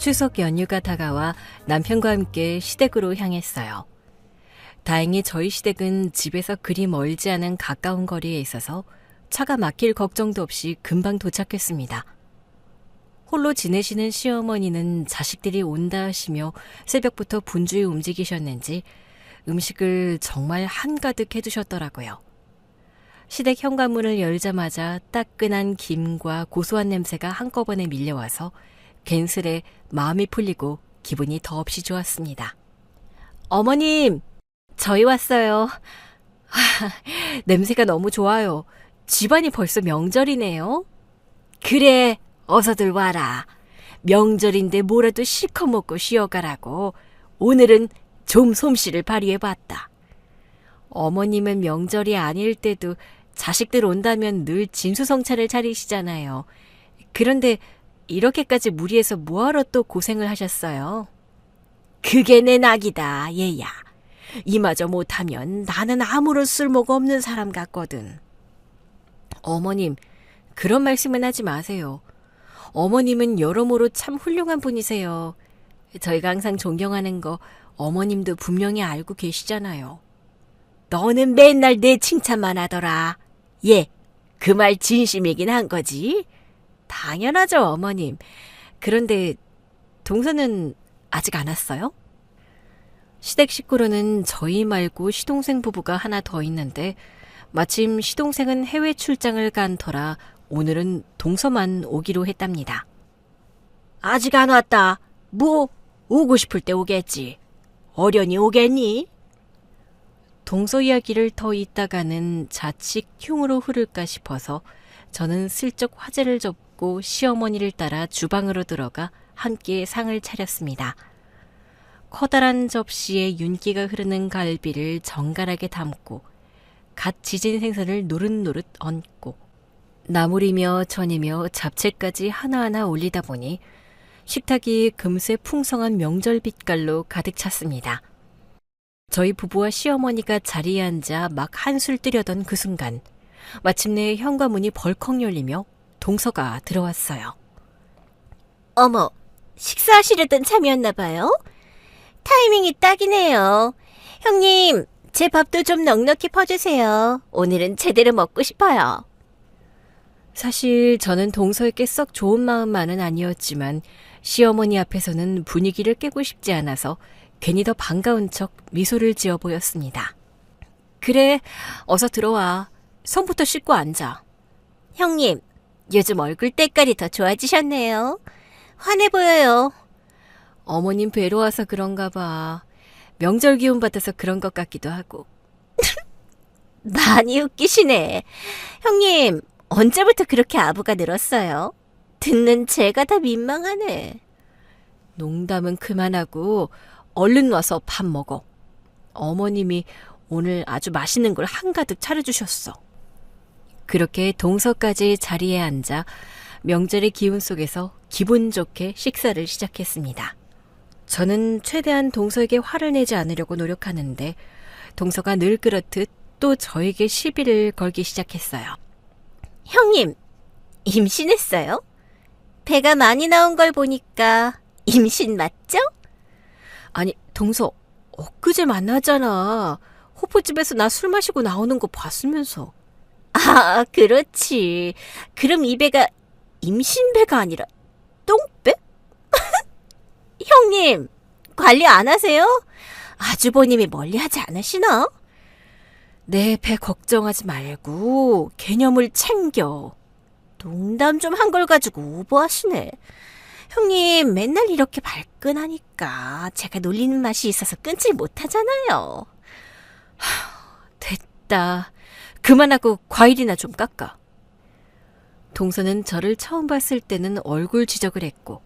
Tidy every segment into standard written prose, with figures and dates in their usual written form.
추석 연휴가 다가와 남편과 함께 시댁으로 향했어요. 다행히 저희 시댁은 집에서 그리 멀지 않은 가까운 거리에 있어서 차가 막힐 걱정도 없이 금방 도착했습니다. 홀로 지내시는 시어머니는 자식들이 온다 하시며 새벽부터 분주히 움직이셨는지 음식을 정말 한가득 해두셨더라고요. 시댁 현관문을 열자마자 따끈한 김과 고소한 냄새가 한꺼번에 밀려와서 괜스레 마음이 풀리고 기분이 더없이 좋았습니다. 어머님, 저희 왔어요. 냄새가 너무 좋아요. 집안이 벌써 명절이네요. 그래, 어서들 와라. 명절인데 뭐라도 실컷 먹고 쉬어가라고 오늘은 좀 솜씨를 발휘해봤다. 어머님은 명절이 아닐 때도 자식들 온다면 늘 진수성찬을 차리시잖아요. 그런데 이렇게까지 무리해서 뭐하러 또 고생을 하셨어요? 그게 내 낙이다, 얘야. 이마저 못하면 나는 아무런 쓸모가 없는 사람 같거든. 어머님, 그런 말씀은 하지 마세요. 어머님은 여러모로 참 훌륭한 분이세요. 저희가 항상 존경하는 거 어머님도 분명히 알고 계시잖아요. 너는 맨날 내 칭찬만 하더라. 예, 그 말 진심이긴 한 거지. 당연하죠, 어머님. 그런데 동서는 아직 안 왔어요? 시댁 식구로는 저희 말고 시동생 부부가 하나 더 있는데 마침 시동생은 해외 출장을 간 터라 오늘은 동서만 오기로 했답니다. 아직 안 왔다. 뭐 오고 싶을 때 오겠지. 어련히 오겠니? 동서 이야기를 더 있다가는 자칫 흉으로 흐를까 싶어서 저는 슬쩍 화제를 접고 시어머니를 따라 주방으로 들어가 함께 상을 차렸습니다. 커다란 접시에 윤기가 흐르는 갈비를 정갈하게 담고 갓 지진 생선을 노릇노릇 얹고 나물이며 전이며 잡채까지 하나하나 올리다 보니 식탁이 금세 풍성한 명절 빛깔로 가득 찼습니다. 저희 부부와 시어머니가 자리에 앉아 막 한술 뜨려던 그 순간 마침내 현관문이 벌컥 열리며 동서가 들어왔어요. 어머, 식사하시려던 참이었나 봐요? 타이밍이 딱이네요. 형님, 제 밥도 좀 넉넉히 퍼주세요. 오늘은 제대로 먹고 싶어요. 사실 저는 동서에게 썩 좋은 마음만은 아니었지만 시어머니 앞에서는 분위기를 깨고 싶지 않아서 괜히 더 반가운 척 미소를 지어 보였습니다. 그래, 어서 들어와. 손부터 씻고 앉아. 형님, 요즘 얼굴 때깔이 더 좋아지셨네요. 환해 보여요. 어머님 뵈러 와서 그런가 봐. 명절 기운 받아서 그런 것 같기도 하고. 많이 웃기시네. 형님, 언제부터 그렇게 아부가 늘었어요? 듣는 제가 다 민망하네. 농담은 그만하고 얼른 와서 밥 먹어. 어머님이 오늘 아주 맛있는 걸 한가득 차려주셨어. 그렇게 동서까지 자리에 앉아 명절의 기운 속에서 기분 좋게 식사를 시작했습니다. 저는 최대한 동서에게 화를 내지 않으려고 노력하는데 동서가 늘 그렇듯 또 저에게 시비를 걸기 시작했어요. 형님, 임신했어요? 배가 많이 나온 걸 보니까 임신 맞죠? 아니, 동서, 엊그제 만나잖아. 호프집에서 나 술 마시고 나오는 거 봤으면서. 아, 그렇지. 그럼 이 배가 임신배가 아니라 똥배? 형님, 관리 안 하세요? 아주버님이 멀리하지 않으시나? 내 배 걱정하지 말고 개념을 챙겨. 농담 좀 한 걸 가지고 오버하시네. 형님, 맨날 이렇게 발끈하니까 제가 놀리는 맛이 있어서 끊질 못하잖아요. 됐다. 그만하고 과일이나 좀 깎아. 동서는 저를 처음 봤을 때는 얼굴 지적을 했고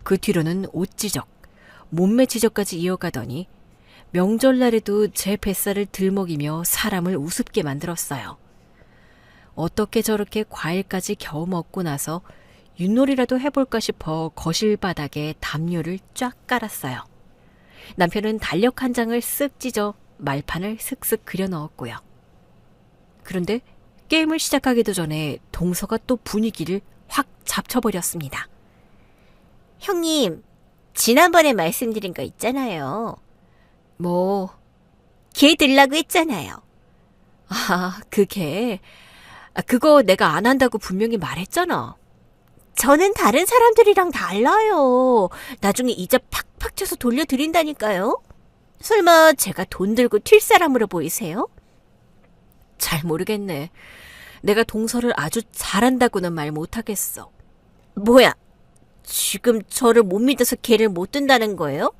그 뒤로는 옷 지적, 몸매 지적까지 이어가더니 명절날에도 제 뱃살을 들먹이며 사람을 우습게 만들었어요. 어떻게 저렇게 과일까지 겨우 먹고 나서 윷놀이라도 해볼까 싶어 거실 바닥에 담요를 쫙 깔았어요. 남편은 달력 한 장을 쓱 찢어 말판을 슥슥 그려 넣었고요. 그런데 게임을 시작하기도 전에 동서가 또 분위기를 확 잡쳐버렸습니다. 형님, 지난번에 말씀드린 거 있잖아요. 뭐, 걔 들라고 했잖아요. 그게. 그거 내가 안 한다고 분명히 말했잖아. 저는 다른 사람들이랑 달라요. 나중에 이자 팍팍 쳐서 돌려드린다니까요. 설마 제가 돈 들고 튈 사람으로 보이세요? 잘 모르겠네. 내가 동서를 아주 잘한다고는 말 못하겠어. 뭐야? 지금 저를 못 믿어서 걔를 못 든다는 거예요?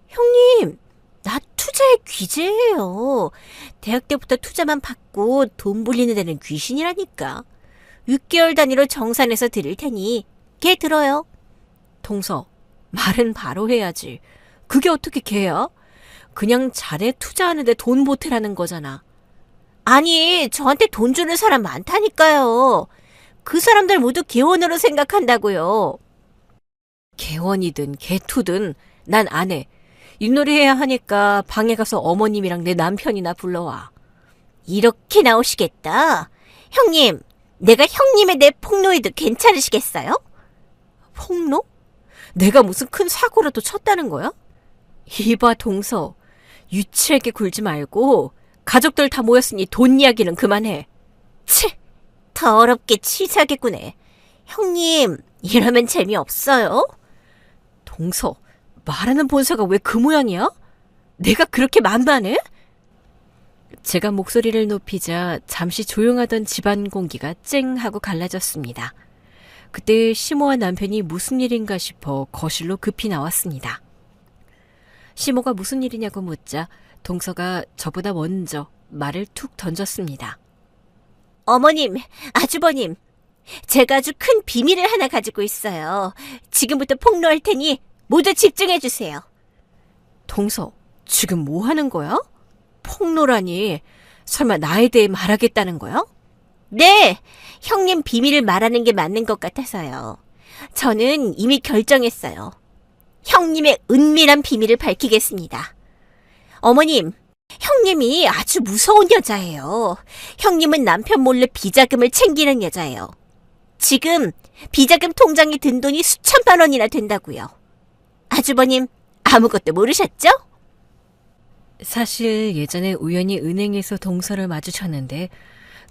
형님, 나 투자의 귀재예요. 대학 때부터 투자만 받고 돈 불리는 데는 귀신이라니까. 6개월 단위로 정산해서 드릴 테니 걔 들어요. 동서, 말은 바로 해야지. 그게 어떻게 걔야? 그냥 자네 투자하는데 돈 보태라는 거잖아. 아니, 저한테 돈 주는 사람 많다니까요. 그 사람들 모두 개원으로 생각한다고요. 개원이든 개투든 난 안 해. 윷놀이 해야 하니까 방에 가서 어머님이랑 내 남편이나 불러와. 이렇게 나오시겠다. 형님, 내가 형님의 내 폭로해도 괜찮으시겠어요? 폭로? 내가 무슨 큰 사고라도 쳤다는 거야? 이봐 동서, 유치하게 굴지 말고 가족들 다 모였으니 돈 이야기는 그만해. 치, 더럽게 치사하게 구네. 형님, 이러면 재미없어요? 동서, 말하는 본사가 왜 그 모양이야? 내가 그렇게 만만해? 제가 목소리를 높이자 잠시 조용하던 집안 공기가 쨍 하고 갈라졌습니다. 그때 시모와 남편이 무슨 일인가 싶어 거실로 급히 나왔습니다. 시모가 무슨 일이냐고 묻자 동서가 저보다 먼저 말을 툭 던졌습니다. 어머님, 아주버님, 제가 아주 큰 비밀을 하나 가지고 있어요. 지금부터 폭로할 테니 모두 집중해 주세요. 동서, 지금 뭐 하는 거야? 폭로라니, 설마 나에 대해 말하겠다는 거야? 네, 형님 비밀을 말하는 게 맞는 것 같아서요. 저는 이미 결정했어요. 형님의 은밀한 비밀을 밝히겠습니다. 어머님, 형님이 아주 무서운 여자예요. 형님은 남편 몰래 비자금을 챙기는 여자예요. 지금 비자금 통장에 든 돈이 수천만 원이나 된다고요. 아주버님, 아무것도 모르셨죠? 사실 예전에 우연히 은행에서 동서를 마주쳤는데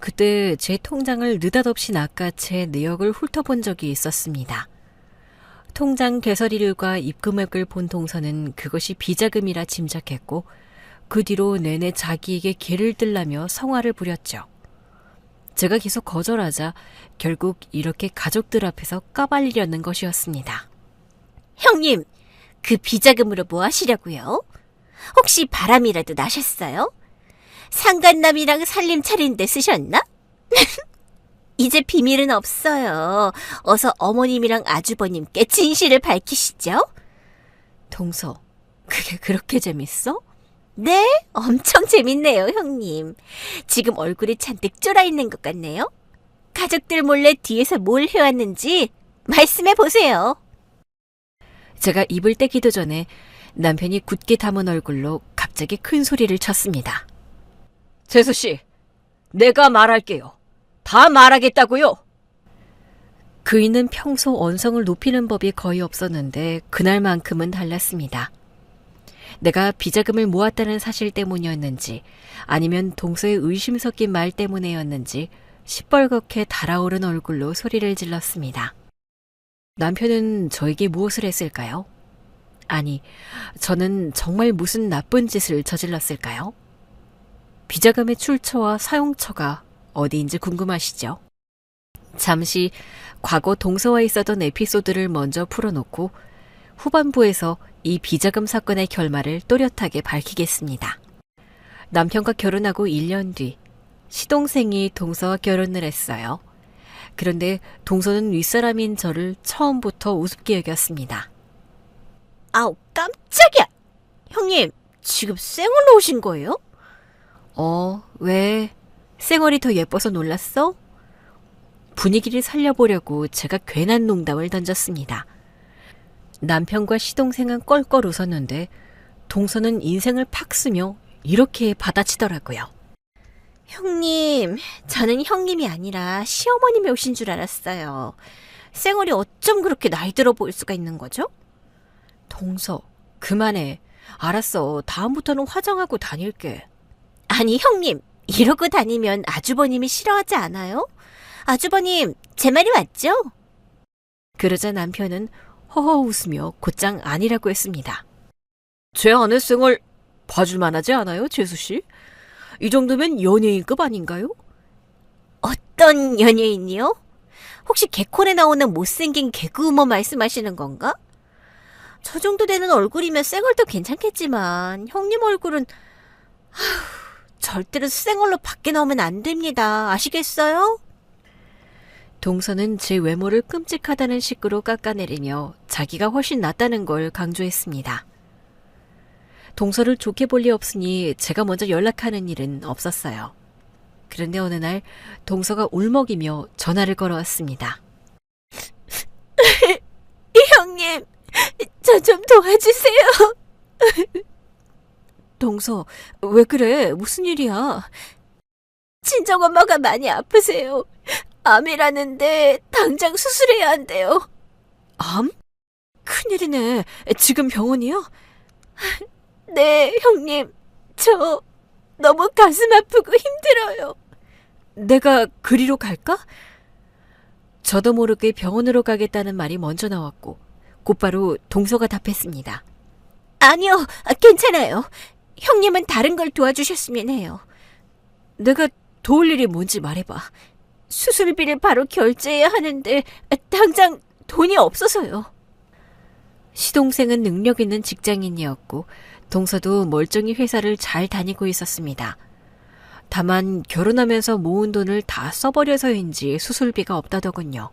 그때 제 통장을 느닷없이 낚아채 내역을 훑어본 적이 있었습니다. 통장 개설일과 입금액을 본 동서는 그것이 비자금이라 짐작했고 그 뒤로 내내 자기에게 개를 들라며 성화를 부렸죠. 제가 계속 거절하자 결국 이렇게 가족들 앞에서 까발리려는 것이었습니다. 형님, 그 비자금으로 뭐 하시려고요? 혹시 바람이라도 나셨어요? 상간남이랑 살림 차리는데 쓰셨나? 이제 비밀은 없어요. 어서 어머님이랑 아주버님께 진실을 밝히시죠. 동서, 그게 그렇게 재밌어? 네, 엄청 재밌네요, 형님. 지금 얼굴이 잔뜩 쫄아있는 것 같네요. 가족들 몰래 뒤에서 뭘 해왔는지 말씀해 보세요. 제가 입을 떼기도 전에 남편이 굳게 담은 얼굴로 갑자기 큰 소리를 쳤습니다. 재수 씨, 내가 말할게요. 다 말하겠다고요. 그이는 평소 언성을 높이는 법이 거의 없었는데 그날만큼은 달랐습니다. 내가 비자금을 모았다는 사실 때문이었는지 아니면 동서의 의심 섞인 말 때문에였는지 시뻘겋게 달아오른 얼굴로 소리를 질렀습니다. 남편은 저에게 무엇을 했을까요? 아니, 저는 정말 무슨 나쁜 짓을 저질렀을까요? 비자금의 출처와 사용처가 어디인지 궁금하시죠? 잠시 과거 동서와 있었던 에피소드를 먼저 풀어놓고 후반부에서 이 비자금 사건의 결말을 또렷하게 밝히겠습니다. 남편과 결혼하고 1년 뒤 시동생이 동서와 결혼을 했어요. 그런데 동서는 윗사람인 저를 처음부터 우습게 여겼습니다. 아우, 깜짝이야! 형님, 지금 쌩얼로 오신 거예요? 왜? 쌩얼이 더 예뻐서 놀랐어? 분위기를 살려보려고 제가 괜한 농담을 던졌습니다. 남편과 시동생은 껄껄 웃었는데 동서는 인생을 팍 쓰며 이렇게 받아치더라고요. 형님, 저는 형님이 아니라 시어머님이 오신 줄 알았어요. 쌩얼이 어쩜 그렇게 나이 들어 보일 수가 있는 거죠? 동서, 그만해. 알았어. 다음부터는 화장하고 다닐게. 아니, 형님, 이러고 다니면 아주버님이 싫어하지 않아요? 아주버님, 제 말이 맞죠? 그러자 남편은 허허 웃으며 곧장 아니라고 했습니다. 제 아내 생활 봐줄만 하지 않아요, 재수씨? 이 정도면 연예인급 아닌가요? 어떤 연예인이요? 혹시 개콘에 나오는 못생긴 개그우먼 말씀하시는 건가? 저 정도 되는 얼굴이면 쌩얼도 괜찮겠지만 형님 얼굴은 절대로 쌩얼로 밖에 나오면 안 됩니다. 아시겠어요? 동서는 제 외모를 끔찍하다는 식으로 깎아내리며 자기가 훨씬 낫다는 걸 강조했습니다. 동서를 좋게 볼 리 없으니 제가 먼저 연락하는 일은 없었어요. 그런데 어느 날 동서가 울먹이며 전화를 걸어왔습니다. 형님, 저 좀 도와주세요. 동서, 왜 그래? 무슨 일이야? 친정엄마가 많이 아프세요. 암이라는데 당장 수술해야 한대요. 암? 큰일이네. 지금 병원이야? 네, 형님. 저 너무 가슴 아프고 힘들어요. 내가 그리로 갈까? 저도 모르게 병원으로 가겠다는 말이 먼저 나왔고 곧바로 동서가 답했습니다. 아니요, 괜찮아요. 형님은 다른 걸 도와주셨으면 해요. 내가 도울 일이 뭔지 말해봐. 수술비를 바로 결제해야 하는데 당장 돈이 없어서요. 시동생은 능력 있는 직장인이었고 동서도 멀쩡히 회사를 잘 다니고 있었습니다. 다만 결혼하면서 모은 돈을 다 써버려서인지 수술비가 없다더군요.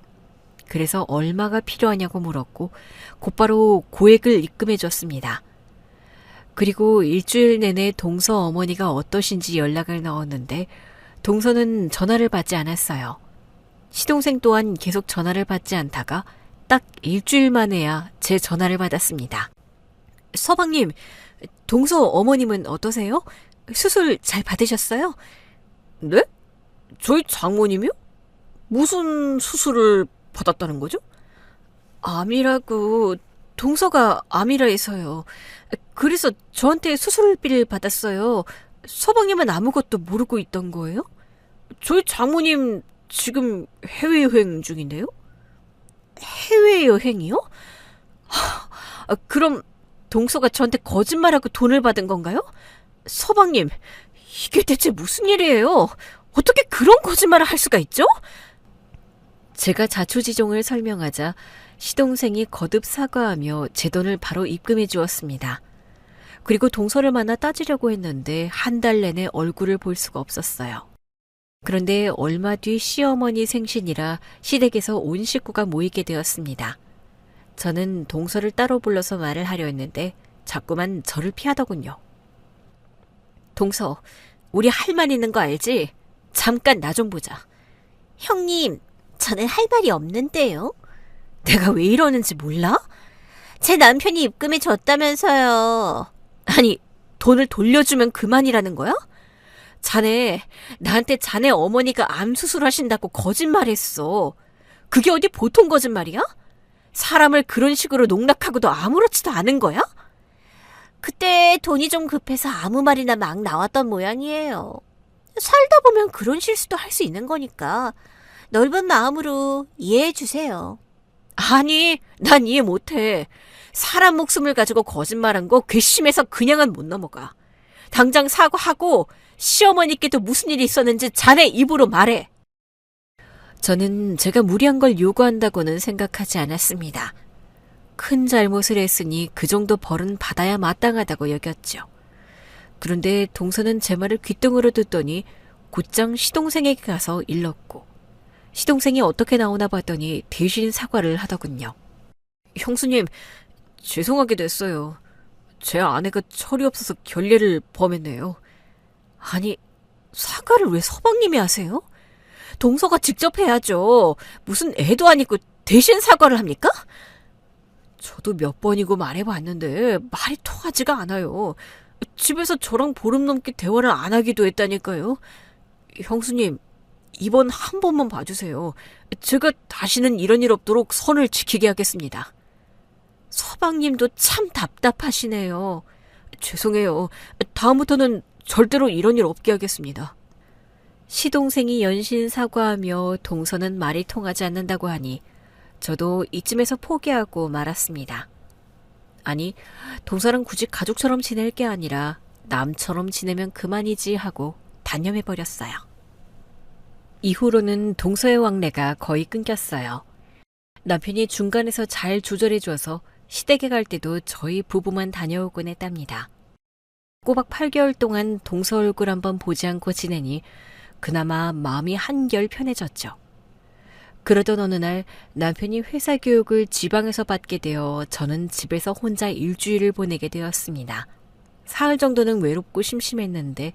그래서 얼마가 필요하냐고 물었고 곧바로 고액을 입금해 줬습니다. 그리고 일주일 내내 동서 어머니가 어떠신지 연락을 넣었는데 동서는 전화를 받지 않았어요. 시동생 또한 계속 전화를 받지 않다가 딱 일주일 만에야 제 전화를 받았습니다. 서방님, 동서 어머님은 어떠세요? 수술 잘 받으셨어요? 네? 저희 장모님이요? 무슨 수술을 받았다는 거죠? 암이라고, 동서가 암이라 해서요. 그래서 저한테 수술비를 받았어요. 서방님은 아무것도 모르고 있던 거예요? 저희 장모님 지금 해외여행 중인데요? 해외여행이요? 그럼 동서가 저한테 거짓말하고 돈을 받은 건가요? 서방님, 이게 대체 무슨 일이에요? 어떻게 그런 거짓말을 할 수가 있죠? 제가 자초지종을 설명하자 시동생이 거듭 사과하며 제 돈을 바로 입금해 주었습니다. 그리고 동서를 만나 따지려고 했는데 한 달 내내 얼굴을 볼 수가 없었어요. 그런데 얼마 뒤 시어머니 생신이라 시댁에서 온 식구가 모이게 되었습니다. 저는 동서를 따로 불러서 말을 하려 했는데 자꾸만 저를 피하더군요. 동서, 우리 할 말 있는 거 알지? 잠깐 나 좀 보자. 형님, 저는 할 말이 없는데요. 내가 왜 이러는지 몰라? 제 남편이 입금해 줬다면서요. 아니, 돈을 돌려주면 그만이라는 거야? 자네, 나한테 자네 어머니가 암 수술하신다고 거짓말했어. 그게 어디 보통 거짓말이야? 사람을 그런 식으로 농락하고도 아무렇지도 않은 거야? 그때 돈이 좀 급해서 아무 말이나 막 나왔던 모양이에요. 살다 보면 그런 실수도 할 수 있는 거니까 넓은 마음으로 이해해 주세요. 아니, 난 이해 못해. 사람 목숨을 가지고 거짓말한 거 괘씸해서 그냥은 못 넘어가. 당장 사과하고 시어머니께도 무슨 일이 있었는지 자네 입으로 말해. 저는 제가 무리한 걸 요구한다고는 생각하지 않았습니다. 큰 잘못을 했으니 그 정도 벌은 받아야 마땅하다고 여겼죠. 그런데 동서는 제 말을 귓등으로 듣더니 곧장 시동생에게 가서 일렀고 시동생이 어떻게 나오나 봤더니 대신 사과를 하더군요. 형수님, 죄송하게 됐어요. 제 아내가 철이 없어서 결례를 범했네요. 아니, 사과를 왜 서방님이 하세요? 동서가 직접 해야죠. 무슨 애도 아니고 대신 사과를 합니까? 저도 몇 번이고 말해봤는데 말이 통하지가 않아요. 집에서 저랑 보름 넘게 대화를 안 하기도 했다니까요. 형수님, 이번 한 번만 봐주세요. 제가 다시는 이런 일 없도록 선을 지키게 하겠습니다. 서방님도 참 답답하시네요. 죄송해요. 다음부터는 절대로 이런 일 없게 하겠습니다. 시동생이 연신 사과하며 동서는 말이 통하지 않는다고 하니 저도 이쯤에서 포기하고 말았습니다. 아니, 동서랑 굳이 가족처럼 지낼 게 아니라 남처럼 지내면 그만이지 하고 단념해버렸어요. 이후로는 동서의 왕래가 거의 끊겼어요. 남편이 중간에서 잘 조절해줘서 시댁에 갈 때도 저희 부부만 다녀오곤 했답니다. 꼬박 8개월 동안 동서 얼굴 한번 보지 않고 지내니 그나마 마음이 한결 편해졌죠. 그러던 어느 날 남편이 회사 교육을 지방에서 받게 되어 저는 집에서 혼자 일주일을 보내게 되었습니다. 사흘 정도는 외롭고 심심했는데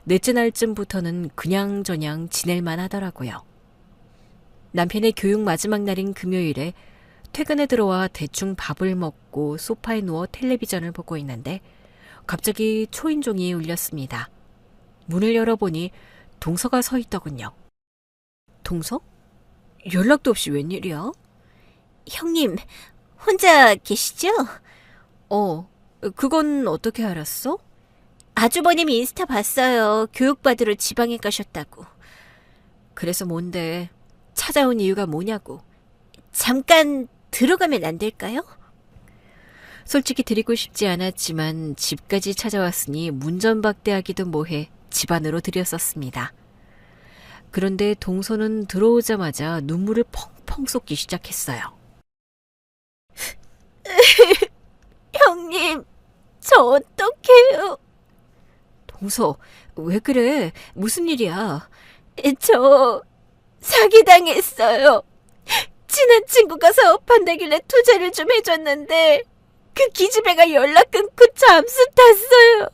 넷째 날쯤부터는 그냥저냥 지낼만 하더라고요. 남편의 교육 마지막 날인 금요일에 퇴근에 들어와 대충 밥을 먹고 소파에 누워 텔레비전을 보고 있는데 갑자기 초인종이 울렸습니다. 문을 열어보니 동서가 서 있더군요. 동서? 연락도 없이 웬일이야? 형님, 혼자 계시죠? 그건 어떻게 알았어? 아주버님 인스타 봤어요. 교육받으러 지방에 가셨다고. 그래서 뭔데? 찾아온 이유가 뭐냐고. 잠깐 들어가면 안 될까요? 솔직히 드리고 싶지 않았지만 집까지 찾아왔으니 문전박대하기도 뭐해 집 안으로 들였었습니다. 그런데 동서는 들어오자마자 눈물을 펑펑 쏟기 시작했어요. 형님, 저 어떡해요? 동서, 왜 그래? 무슨 일이야? 저 사기당했어요. 친한 친구가 사업한다길래 투자를 좀 해줬는데 그 기집애가 연락 끊고 잠수 탔어요.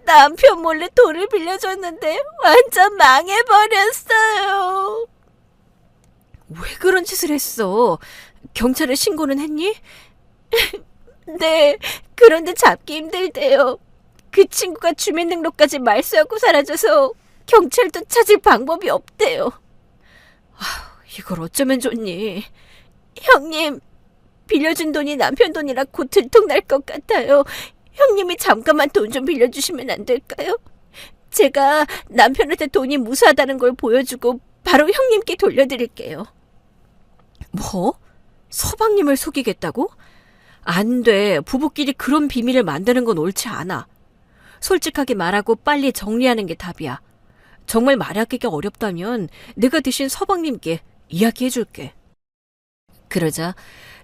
남편 몰래 돈을 빌려줬는데 완전 망해버렸어요. 왜 그런 짓을 했어? 경찰에 신고는 했니? 네, 그런데 잡기 힘들대요. 그 친구가 주민등록까지 말소하고 사라져서 경찰도 찾을 방법이 없대요. 이걸 어쩌면 좋니? 형님, 빌려준 돈이 남편 돈이라 곧 들통날 것 같아요. 형님이 잠깐만 돈 좀 빌려주시면 안 될까요? 제가 남편한테 돈이 무수하다는 걸 보여주고 바로 형님께 돌려드릴게요. 뭐? 서방님을 속이겠다고? 안 돼. 부부끼리 그런 비밀을 만드는 건 옳지 않아. 솔직하게 말하고 빨리 정리하는 게 답이야. 정말 말하기가 어렵다면 내가 대신 서방님께 이야기해줄게. 그러자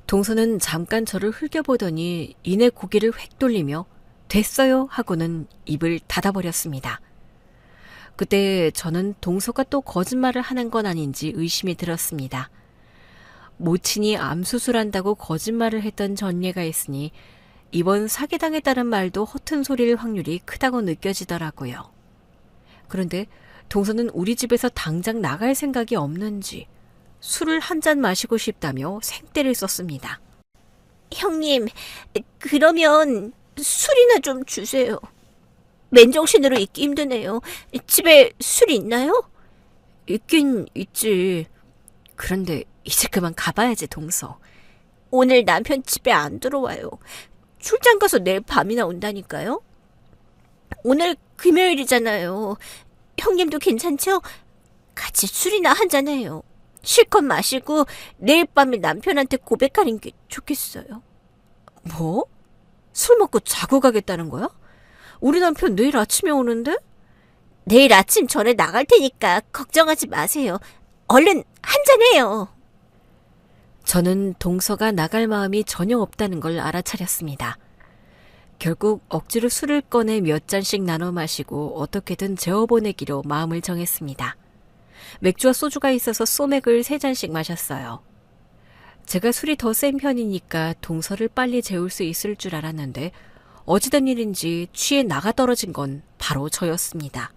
동서는 잠깐 저를 흘겨보더니 이내 고개를 획 돌리며 됐어요 하고는 입을 닫아버렸습니다. 그때 저는 동서가 또 거짓말을 하는 건 아닌지 의심이 들었습니다. 모친이 암 수술한다고 거짓말을 했던 전례가 있으니 이번 사기당했다는 말도 허튼 소리일 확률이 크다고 느껴지더라고요. 그런데 동서는 우리 집에서 당장 나갈 생각이 없는지 술을 한 잔 마시고 싶다며 생떼를 썼습니다. 형님, 그러면 술이나 좀 주세요. 맨정신으로 있기 힘드네요. 집에 술 있나요? 있긴 있지. 그런데 이제 그만 가봐야지, 동서. 오늘 남편 집에 안 들어와요. 출장 가서 내일 밤이나 온다니까요. 오늘 금요일이잖아요. 형님도 괜찮죠? 같이 술이나 한잔해요. 실컷 마시고 내일 밤에 남편한테 고백하는 게 좋겠어요. 뭐? 술 먹고 자고 가겠다는 거야? 우리 남편 내일 아침에 오는데? 내일 아침 전에 나갈 테니까 걱정하지 마세요. 얼른 한잔해요. 저는 동서가 나갈 마음이 전혀 없다는 걸 알아차렸습니다. 결국 억지로 술을 꺼내 몇 잔씩 나눠 마시고 어떻게든 재워보내기로 마음을 정했습니다. 맥주와 소주가 있어서 소맥을 3잔씩 마셨어요. 제가 술이 더 센 편이니까 동서를 빨리 재울 수 있을 줄 알았는데 어찌된 일인지 취해 나가 떨어진 건 바로 저였습니다.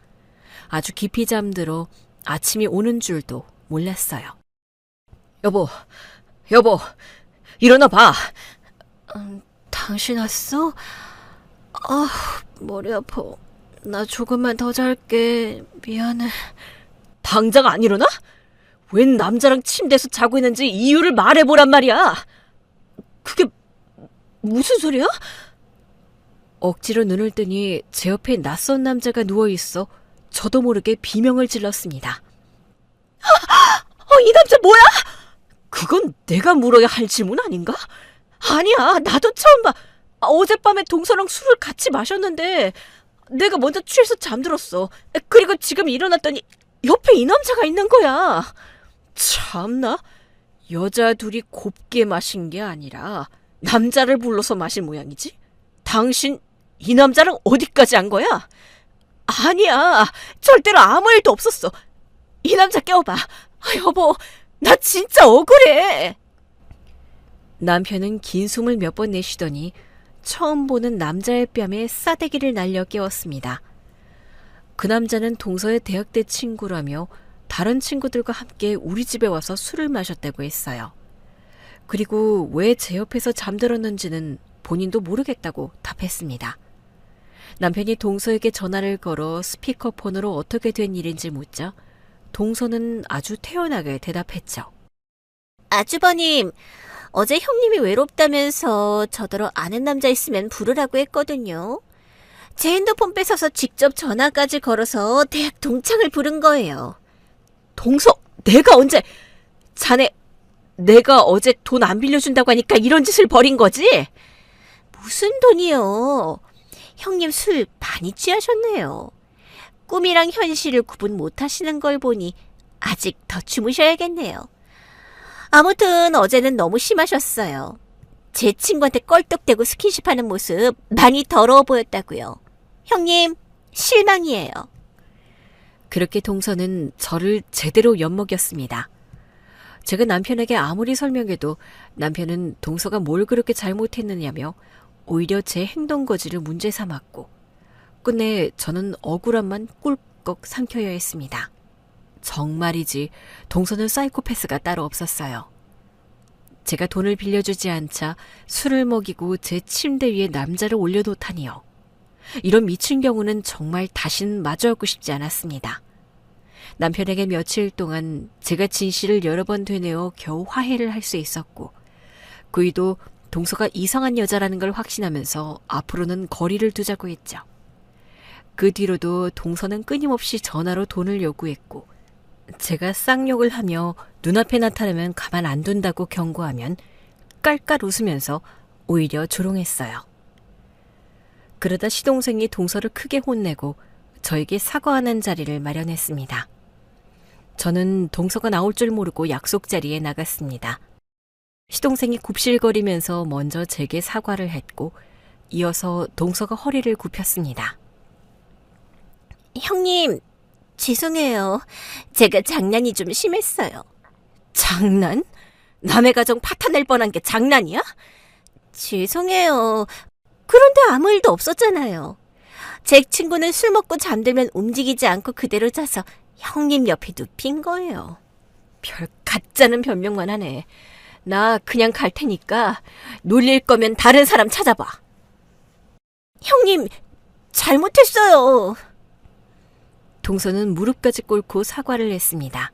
아주 깊이 잠들어 아침이 오는 줄도 몰랐어요. 여보, 일어나 봐. 당신 왔어? 머리 아파. 나 조금만 더 잘게. 미안해. 당장 안 일어나? 웬 남자랑 침대에서 자고 있는지 이유를 말해보란 말이야. 그게 무슨 소리야? 억지로 눈을 뜨니 제 옆에 낯선 남자가 누워있어 저도 모르게 비명을 질렀습니다. 이 남자 뭐야? 그건 내가 물어야 할 질문 아닌가? 아니야, 나도 처음 봐. 어젯밤에 동서랑 술을 같이 마셨는데 내가 먼저 취해서 잠들었어. 그리고 지금 일어났더니 옆에 이 남자가 있는 거야. 참나, 여자 둘이 곱게 마신 게 아니라 남자를 불러서 마신 모양이지? 당신 이 남자랑 어디까지 한 거야? 아니야, 절대로 아무 일도 없었어. 이 남자 깨워봐. 여보, 나 진짜 억울해. 남편은 긴 숨을 몇 번 내쉬더니 처음 보는 남자의 뺨에 싸대기를 날려 깨웠습니다. 그 남자는 동서의 대학 때 친구라며 다른 친구들과 함께 우리 집에 와서 술을 마셨다고 했어요. 그리고 왜 제 옆에서 잠들었는지는 본인도 모르겠다고 답했습니다. 남편이 동서에게 전화를 걸어 스피커폰으로 어떻게 된 일인지 묻자 동서는 아주 태연하게 대답했죠. 아주버님, 어제 형님이 외롭다면서 저더러 아는 남자 있으면 부르라고 했거든요. 제 핸드폰 뺏어서 직접 전화까지 걸어서 대학 동창을 부른 거예요. 동서, 내가 언제... 자네, 내가 어제 돈 안 빌려준다고 하니까 이런 짓을 벌인 거지? 무슨 돈이요? 형님 술 많이 취하셨네요. 꿈이랑 현실을 구분 못하시는 걸 보니 아직 더 주무셔야겠네요. 아무튼 어제는 너무 심하셨어요. 제 친구한테 껄떡대고 스킨십하는 모습 많이 더러워 보였다고요. 형님, 실망이에요. 그렇게 동서는 저를 제대로 엿먹였습니다. 제가 남편에게 아무리 설명해도 남편은 동서가 뭘 그렇게 잘못했느냐며 오히려 제 행동 거지를 문제 삼았고 끝내 저는 억울함만 꿀꺽 삼켜야 했습니다. 정말이지 동서는 사이코패스가 따로 없었어요. 제가 돈을 빌려주지 않자 술을 먹이고 제 침대 위에 남자를 올려놓다니요. 이런 미친 경우는 정말 다신 마주하고 싶지 않았습니다. 남편에게 며칠 동안 제가 진실을 여러 번 되뇌어 겨우 화해를 할 수 있었고 그이도 동서가 이상한 여자라는 걸 확신하면서 앞으로는 거리를 두자고 했죠. 그 뒤로도 동서는 끊임없이 전화로 돈을 요구했고 제가 쌍욕을 하며 눈앞에 나타나면 가만 안 둔다고 경고하면 깔깔 웃으면서 오히려 조롱했어요. 그러다 시동생이 동서를 크게 혼내고 저에게 사과하는 자리를 마련했습니다. 저는 동서가 나올 줄 모르고 약속 자리에 나갔습니다. 시동생이 굽실거리면서 먼저 제게 사과를 했고 이어서 동서가 허리를 굽혔습니다. 형님, 죄송해요. 제가 장난이 좀 심했어요. 장난? 남의 가정 파탄낼 뻔한 게 장난이야? 죄송해요. 그런데 아무 일도 없었잖아요. 제 친구는 술 먹고 잠들면 움직이지 않고 그대로 자서 형님 옆에 눕힌 거예요. 별 가짜는 변명만 하네. 나 그냥 갈 테니까 놀릴 거면 다른 사람 찾아봐. 형님, 잘못했어요. 동서는 무릎까지 꿇고 사과를 했습니다.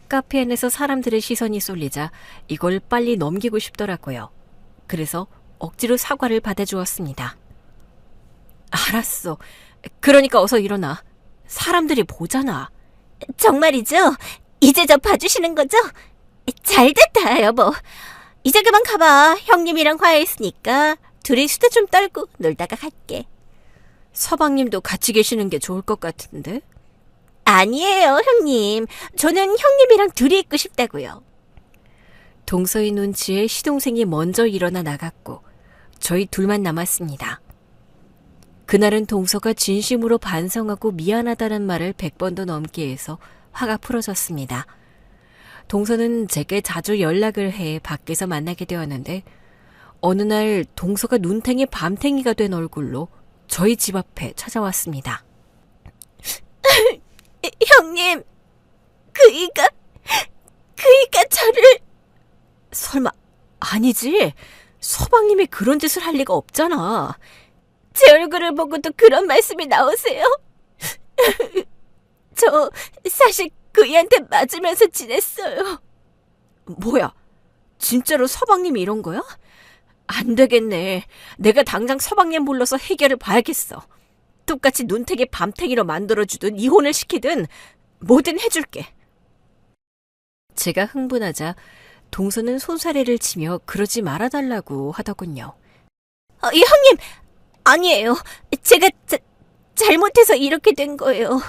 카페 안에서 사람들의 시선이 쏠리자 이걸 빨리 넘기고 싶더라고요. 그래서 억지로 사과를 받아주었습니다. 알았어. 그러니까 어서 일어나. 사람들이 보잖아. 정말이죠? 이제 저 봐주시는 거죠? 잘됐다, 여보. 이제 그만 가봐. 형님이랑 화해했으니까 둘이 수다 좀 떨고 놀다가 갈게. 서방님도 같이 계시는 게 좋을 것 같은데? 아니에요, 형님. 저는 형님이랑 둘이 있고 싶다고요. 동서의 눈치에 시동생이 먼저 일어나 나갔고 저희 둘만 남았습니다. 그날은 동서가 진심으로 반성하고 미안하다는 말을 100번도 넘게 해서 화가 풀어졌습니다. 동서는 제게 자주 연락을 해 밖에서 만나게 되었는데 어느 날 동서가 눈탱이 밤탱이가 된 얼굴로 저희 집 앞에 찾아왔습니다. 형님, 그이가 저를... 설마 아니지? 서방님이 그런 짓을 할 리가 없잖아. 제 얼굴을 보고도 그런 말씀이 나오세요? 저 사실 그이한테 맞으면서 지냈어요. 뭐야? 진짜로 서방님이 이런 거야? 안 되겠네. 내가 당장 서방님 불러서 해결을 봐야겠어. 똑같이 눈탱이 밤탱이로 만들어주든 이혼을 시키든 뭐든 해줄게. 제가 흥분하자 동서는 손사래를 치며 그러지 말아달라고 하더군요. 형님, 아니에요. 제가 잘못해서 이렇게 된 거예요.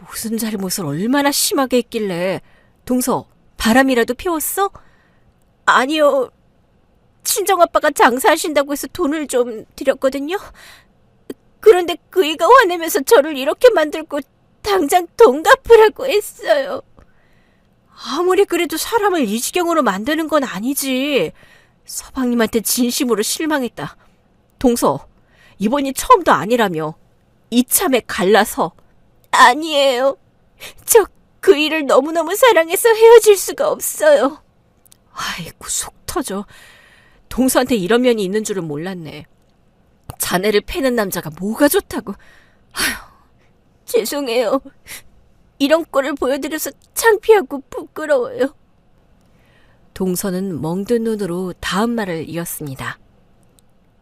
무슨 잘못을 얼마나 심하게 했길래. 동서, 바람이라도 피웠어? 아니요. 친정아빠가 장사하신다고 해서 돈을 좀 드렸거든요. 그런데 그이가 화내면서 저를 이렇게 만들고 당장 돈 갚으라고 했어요. 아무리 그래도 사람을 이 지경으로 만드는 건 아니지. 서방님한테 진심으로 실망했다. 동서, 이번이 처음도 아니라며. 이참에 갈라서. 아니에요. 저 그이를 너무너무 사랑해서 헤어질 수가 없어요. 아이고, 속 터져. 동서한테 이런 면이 있는 줄은 몰랐네. 자네를 패는 남자가 뭐가 좋다고. 죄송해요. 이런 꼴을 보여드려서 창피하고 부끄러워요. 동서는 멍든 눈으로 다음 말을 이었습니다.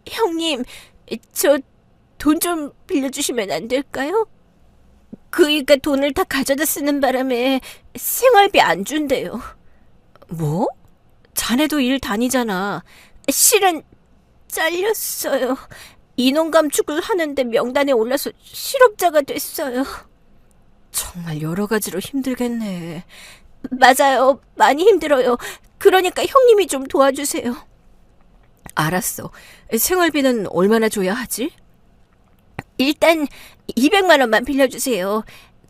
형님, 저 돈 좀 빌려주시면 안 될까요? 그이가 돈을 다 가져다 쓰는 바람에 생활비 안 준대요. 뭐? 자네도 일 다니잖아. 실은 잘렸어요. 인원 감축을 하는데 명단에 올라서 실업자가 됐어요. 정말 여러 가지로 힘들겠네. 맞아요. 많이 힘들어요. 그러니까 형님이 좀 도와주세요. 알았어. 생활비는 얼마나 줘야 하지? 일단 200만 원만 빌려주세요.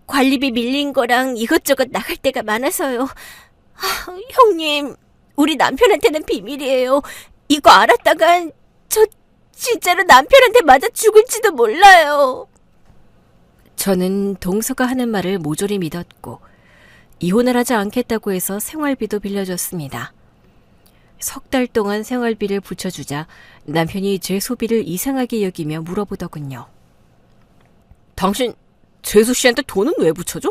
관리비 밀린 거랑 이것저것 나갈 때가 많아서요. 형님, 우리 남편한테는 비밀이에요. 이거 알았다간 저 진짜로 남편한테 맞아 죽을지도 몰라요. 저는 동서가 하는 말을 모조리 믿었고 이혼을 하지 않겠다고 해서 생활비도 빌려줬습니다. 석 달 동안 생활비를 붙여주자 남편이 제 소비를 이상하게 여기며 물어보더군요. 당신 재수 씨한테 돈은 왜 붙여줘?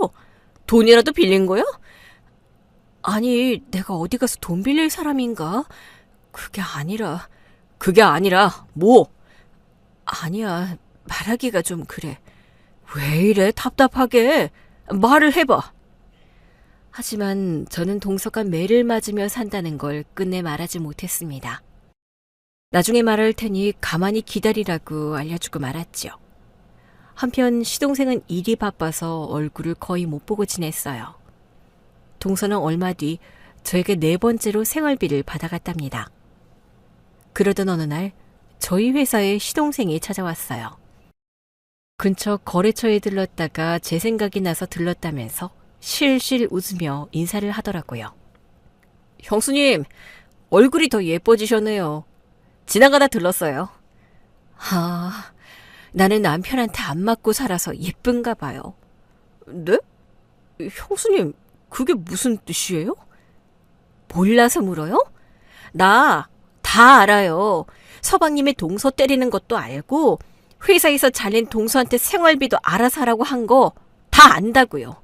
돈이라도 빌린 거야? 아니, 내가 어디 가서 돈 빌릴 사람인가? 그게 아니라 뭐? 아니야, 말하기가 좀 그래. 왜 이래 답답하게? 말을 해봐. 하지만 저는 동서가 매를 맞으며 산다는 걸 끝내 말하지 못했습니다. 나중에 말할 테니 가만히 기다리라고 알려주고 말았죠. 한편 시동생은 일이 바빠서 얼굴을 거의 못 보고 지냈어요. 동서는 얼마 뒤 저에게 4번째로 생활비를 받아갔답니다. 그러던 어느 날 저희 회사에 시동생이 찾아왔어요. 근처 거래처에 들렀다가 제 생각이 나서 들렀다면서 실실 웃으며 인사를 하더라고요. 형수님, 얼굴이 더 예뻐지셨네요. 지나가다 들렀어요. 나는 남편한테 안 맞고 살아서 예쁜가 봐요. 네? 형수님, 그게 무슨 뜻이에요? 몰라서 물어요? 나 다 알아요. 서방님의 동서 때리는 것도 알고 회사에서 잘낸 동서한테 생활비도 알아서 하라고 한 거 다 안다고요.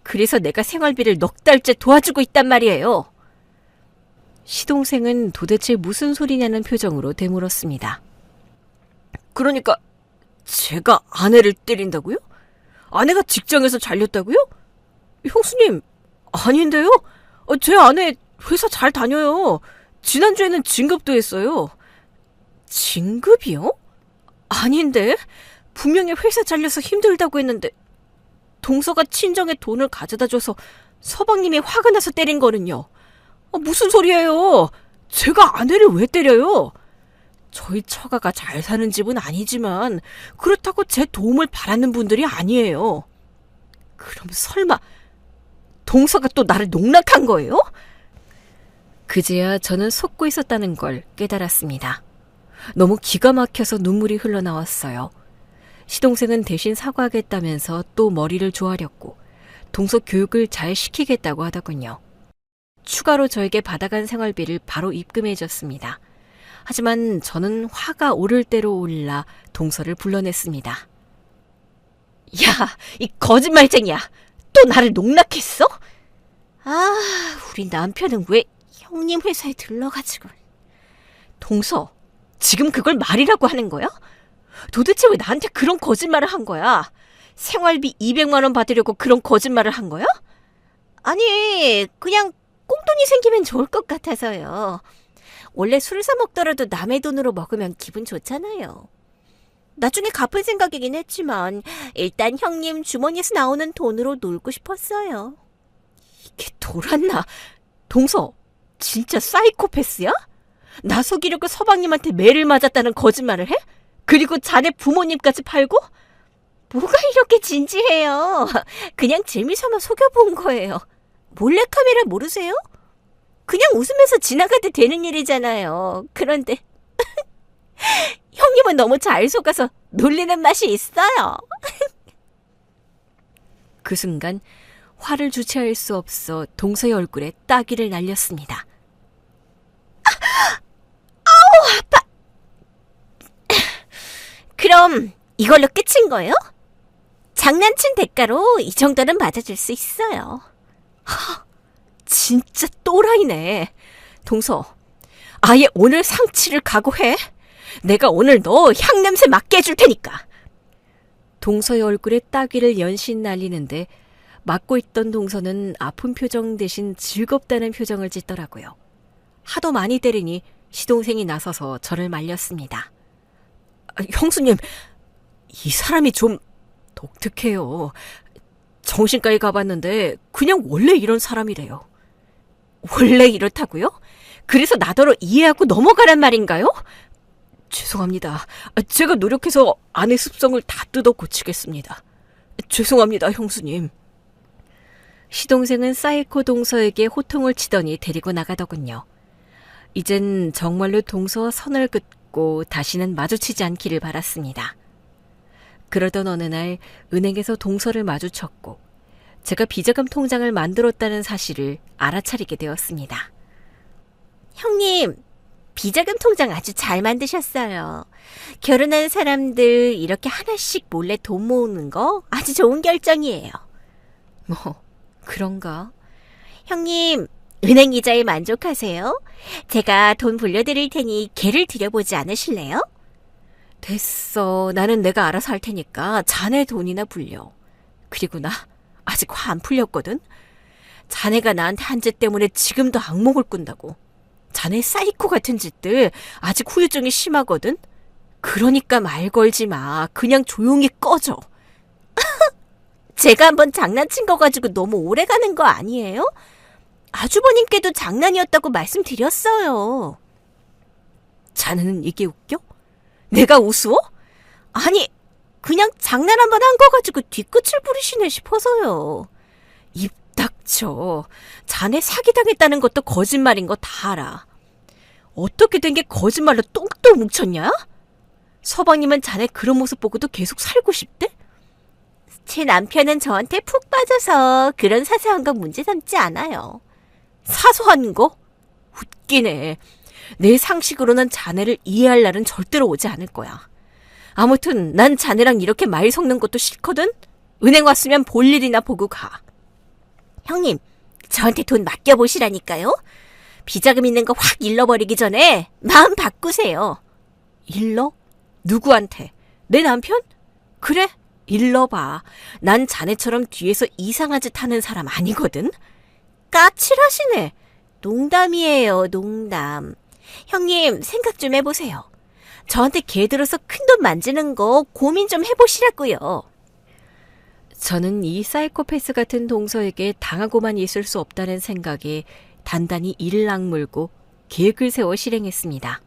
그래서 내가 생활비를 넉 달째 도와주고 있단 말이에요. 시동생은 도대체 무슨 소리냐는 표정으로 되물었습니다. 그러니까 제가 아내를 때린다고요? 아내가 직장에서 잘렸다고요? 형수님, 아닌데요? 제 아내 회사 잘 다녀요. 지난주에는 진급도 했어요. 진급이요? 아닌데? 분명히 회사 잘려서 힘들다고 했는데 동서가 친정에 돈을 가져다 줘서 서방님이 화가 나서 때린 거는요. 무슨 소리예요? 제가 아내를 왜 때려요? 저희 처가가 잘 사는 집은 아니지만 그렇다고 제 도움을 바라는 분들이 아니에요. 그럼 설마 동서가 또 나를 농락한 거예요? 그제야 저는 속고 있었다는 걸 깨달았습니다. 너무 기가 막혀서 눈물이 흘러나왔어요. 시동생은 대신 사과하겠다면서 또 머리를 조아렸고 동서 교육을 잘 시키겠다고 하더군요. 추가로 저에게 받아간 생활비를 바로 입금해줬습니다. 하지만 저는 화가 오를 대로 올라 동서를 불러냈습니다. 야, 이 거짓말쟁이야. 또 나를 농락했어? 우리 남편은 왜 형님 회사에 들러가지고. 동서, 지금 그걸 말이라고 하는 거야? 도대체 왜 나한테 그런 거짓말을 한 거야? 생활비 200만 원 받으려고 그런 거짓말을 한 거야? 아니, 그냥 꽁돈이 생기면 좋을 것 같아서요. 원래 술 사 먹더라도 남의 돈으로 먹으면 기분 좋잖아요. 나중에 갚을 생각이긴 했지만 일단 형님 주머니에서 나오는 돈으로 놀고 싶었어요. 이게 돌았나? 동서, 진짜 사이코패스야? 나 속이려고 서방님한테 매를 맞았다는 거짓말을 해? 그리고 자네 부모님까지 팔고? 뭐가 이렇게 진지해요? 그냥 재미삼아 속여본 거예요. 몰래카메라 모르세요? 그냥 웃으면서 지나가도 되는 일이잖아요. 그런데 형님은 너무 잘 속아서 놀리는 맛이 있어요. 그 순간 화를 주체할 수 없어 동서의 얼굴에 따귀를 날렸습니다. 그럼 이걸로 끝인 거예요? 장난친 대가로 이 정도는 맞아줄 수 있어요. 진짜 또라이네. 동서, 아예 오늘 상치를 각오해. 내가 오늘 너 향냄새 맡게 해줄 테니까. 동서의 얼굴에 따귀를 연신 날리는데 맡고 있던 동서는 아픈 표정 대신 즐겁다는 표정을 짓더라고요. 하도 많이 때리니 시동생이 나서서 저를 말렸습니다. 형수님, 이 사람이 좀 독특해요. 정신과에 가봤는데 그냥 원래 이런 사람이래요. 원래 이렇다고요? 그래서 나더러 이해하고 넘어가란 말인가요? 죄송합니다. 제가 노력해서 아내 습성을 다 뜯어 고치겠습니다. 죄송합니다, 형수님. 시동생은 사이코 동서에게 호통을 치더니 데리고 나가더군요. 이젠 정말로 동서와 선을 긋고 다시는 마주치지 않기를 바랐습니다. 그러던 어느 날 은행에서 동서를 마주쳤고 제가 비자금 통장을 만들었다는 사실을 알아차리게 되었습니다. 형님, 비자금 통장 아주 잘 만드셨어요. 결혼한 사람들 이렇게 하나씩 몰래 돈 모으는 거 아주 좋은 결정이에요. 뭐 그런가? 형님, 은행 이자에 만족하세요? 제가 돈 불려드릴 테니 걔를 드려보지 않으실래요? 됐어. 나는 내가 알아서 할 테니까 자네 돈이나 불려. 그리고 나 아직 화 안 풀렸거든. 자네가 나한테 한 죄 때문에 지금도 악몽을 꾼다고. 자네 사이코 같은 짓들 아직 후유증이 심하거든. 그러니까 말 걸지 마. 그냥 조용히 꺼져. 제가 한번 장난친 거 가지고 너무 오래 가는 거 아니에요? 아주버님께도 장난이었다고 말씀드렸어요. 자네는 이게 웃겨? 내가 우스워? 아니, 그냥 장난 한번 한 거 가지고 뒤끝을 부리시네 싶어서요. 입 닥쳐. 자네 사기당했다는 것도 거짓말인 거 다 알아. 어떻게 된 게 거짓말로 똥똥 뭉쳤냐? 서방님은 자네 그런 모습 보고도 계속 살고 싶대? 제 남편은 저한테 푹 빠져서 그런 사소한 건 문제 삼지 않아요. 사소한 거? 웃기네. 내 상식으로는 자네를 이해할 날은 절대로 오지 않을 거야. 아무튼 난 자네랑 이렇게 말 섞는 것도 싫거든? 은행 왔으면 볼 일이나 보고 가. 형님, 저한테 돈 맡겨보시라니까요. 비자금 있는 거 확 잃어버리기 전에 마음 바꾸세요. 일러? 누구한테? 내 남편? 그래, 일러봐. 난 자네처럼 뒤에서 이상한 짓 하는 사람 아니거든? 까칠하시네. 농담이에요, 농담. 형님, 생각 좀 해보세요. 저한테 개 들어서 큰돈 만지는 거 고민 좀 해보시라고요. 저는 이 사이코패스 같은 동서에게 당하고만 있을 수 없다는 생각에 단단히 이를 악물고 계획을 세워 실행했습니다.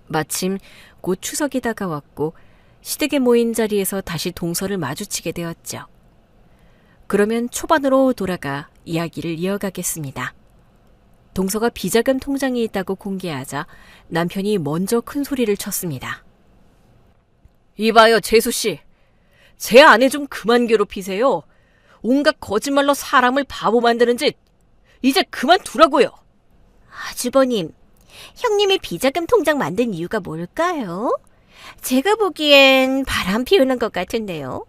마침 곧 추석이 다가왔고 시댁에 모인 자리에서 다시 동서를 마주치게 되었죠. 그러면 초반으로 돌아가 이야기를 이어가겠습니다. 동서가 비자금 통장이 있다고 공개하자 남편이 먼저 큰 소리를 쳤습니다. 이봐요, 재수씨. 제 아내 좀 그만 괴롭히세요. 온갖 거짓말로 사람을 바보 만드는 짓 이제 그만두라고요. 아주버님, 형님이 비자금 통장 만든 이유가 뭘까요? 제가 보기엔 바람 피우는 것 같은데요.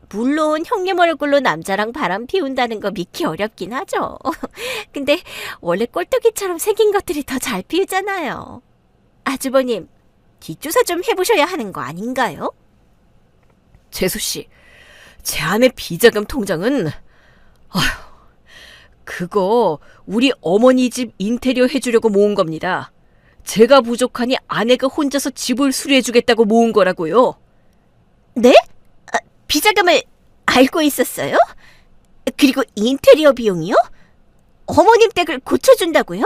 물론 형님 얼굴로 남자랑 바람 피운다는 거 믿기 어렵긴 하죠. 근데 원래 꼴뚜기처럼 생긴 것들이 더 잘 피우잖아요. 아주버님, 뒷조사 좀 해보셔야 하는 거 아닌가요? 재수씨, 제 아내 비자금 통장은, 그거 우리 어머니 집 인테리어 해주려고 모은 겁니다. 제가 부족하니 아내가 혼자서 집을 수리해주겠다고 모은 거라고요. 네? 비자금을 알고 있었어요? 그리고 인테리어 비용이요? 어머님 댁을 고쳐준다고요?